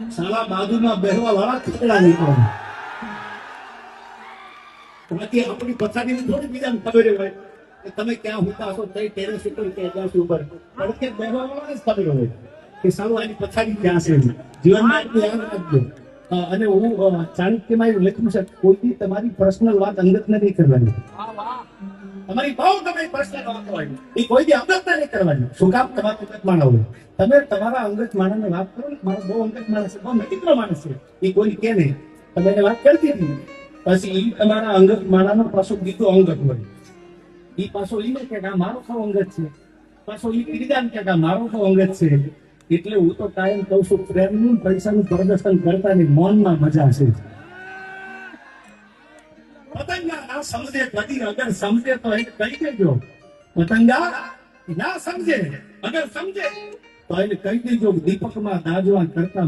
સાલા બાજુમાં બેહવા વાળા ખતરા નીકળે. બાકી આપણી પછાડીની થોડી બીજાને ખબર હોય કે તમે ક્યાં હુતા છો, કઈ ટેરેસ ઉપર કે એજન્સી ઉપર, પડખે બેહવા વાળાને જ ખબર હોય કે સાલું આની પછાડી ક્યાં છે. જીવનમાં એટલું યાદ રાખજો. અને હું ચાણક્યમાં એવું લખ્યું છે, કોઈ તમારી પર્સનલ વાત અંગત નથી કરવાની. તમારી બહુ તમે પર્સનલ વાત હોય એ કોઈ દી અંગત નથી કરવાની. શું કામ? તમારા અંગત માણસ હોય. તમે તમારા અંગત માણસને વાત કરો ને, મારો બહુ અંગત માણસ છે, બહુ નજીકનો માણસ છે, એ કોઈ કે નહીં, તમે એને વાત કરતી હતી. પછી એ તમારા અંગત માણસનો પાછો બીજો અંગત હોય, એ પાછો એને કે આ મારો સૌ અંગત છે, પાછો એ બીજા કે આ મારો સૌ અંગત છે. એટલે હું તો કાયમ કહું છું, પ્રેમનું પૈસાનું પ્રદર્શન કરતા ની મૌનમાં મજા છે. પતંગા ના સમજે કદી, અગર સમજે તો એને કહી દેજો. પતંગા ના સમજે, અગર સમજે તો એને કહી દેજો દીપકમાં દાજવા કરતા